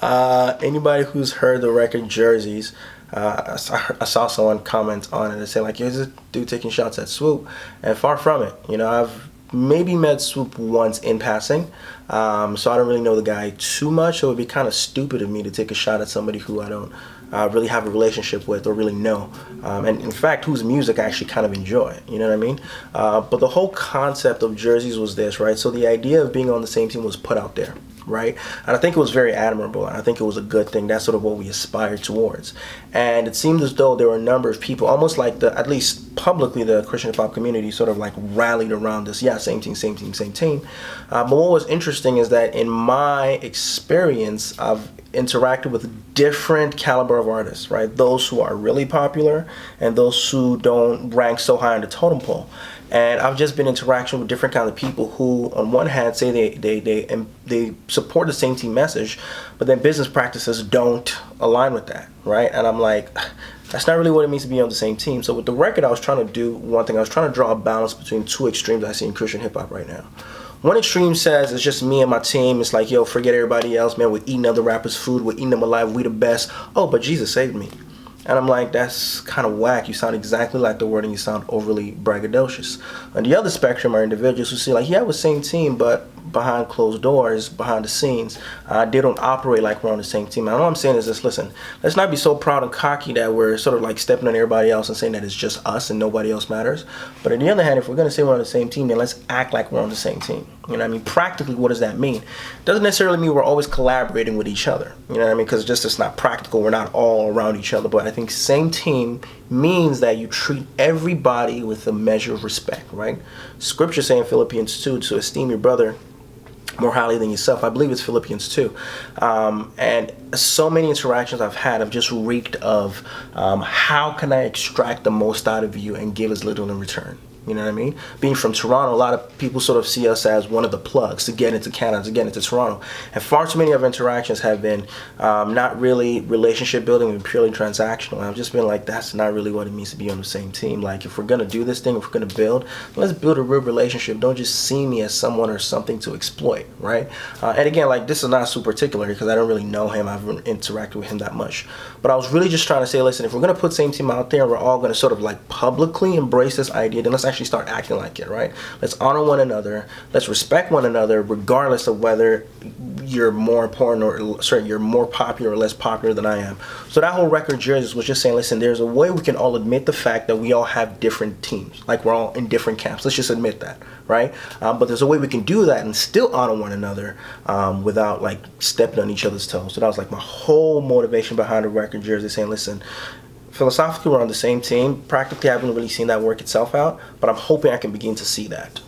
Anybody who's heard the record jerseys, I saw someone comment on it and say like, "Is this dude taking shots at Swoop?" And far from it. You know, I've maybe met Swoop once in passing, so I don't really know the guy too much. So it'd be kind of stupid of me to take a shot at somebody who I don't really have a relationship with or really know, and in fact, whose music I actually kind of enjoy. You know what I mean? But the whole concept of jerseys was this, right? So the idea of being on the same team was put out there. Right, and I think it was very admirable, and I think it was a good thing. That's sort of what we aspired towards, and it seemed as though there were a number of people, almost like at least publicly, the Christian hip hop community sort of like rallied around this. Yeah, same team, same team, same team. But what was interesting is that in my experience, I've interacted with different caliber of artists, right? Those who are really popular and those who don't rank so high on the totem pole. And I've just been interacting with different kind of people who, on one hand, say they support the same team message, but then business practices don't align with that, right? And I'm like, that's not really what it means to be on the same team. So with the record, I was trying to do one thing. I was trying to draw a balance between two extremes I see in Christian hip hop right now. One extreme says it's just me and my team. It's like, yo, forget everybody else, man. We're eating other rappers' food. We're eating them alive. We the best. Oh, but Jesus saved me. And I'm like, that's kind of whack. You sound exactly like the word and you sound overly braggadocious. On the other spectrum are individuals who say like, yeah, we're the same team, but behind closed doors, behind the scenes, they don't operate like we're on the same team. And all I'm saying is this, listen, let's not be so proud and cocky that we're sort of like stepping on everybody else and saying that it's just us and nobody else matters. But on the other hand, if we're going to say we're on the same team, then let's act like we're on the same team. You know what I mean? Practically, what does that mean? Doesn't necessarily mean we're always collaborating with each other. You know what I mean? Because just it's not practical. We're not all around each other. But I think same team means that you treat everybody with a measure of respect, right? Scripture saying in Philippians 2 to esteem your brother more highly than yourself. I believe it's Philippians 2. And so many interactions I've had have just reeked of how can I extract the most out of you and give as little in return. You know what I mean? Being from Toronto, a lot of people sort of see us as one of the plugs to get into Canada, to get into Toronto. And far too many of our interactions have been not really relationship building and purely transactional. And I've just been like, that's not really what it means to be on the same team. Like, if we're going to do this thing, if we're going to build, let's build a real relationship. Don't just see me as someone or something to exploit, right? And again, like, this is not super particular because I don't really know him. I haven't interacted with him that much. But I was really just trying to say, listen, if we're going to put same team out there, we're all going to sort of like publicly embrace this idea, then let's actually start acting like it, right? Let's honor one another. Let's respect one another, regardless of whether you're more important or you're more popular or less popular than I am. So that whole record jerseys was just saying, listen, there's a way we can all admit the fact that we all have different teams, like we're all in different camps. Let's just admit that, right? But there's a way we can do that and still honor one another without like stepping on each other's toes. So that was like my whole motivation behind the record jersey, saying, listen, philosophically, we're on the same team. Practically, I haven't really seen that work itself out, but I'm hoping I can begin to see that.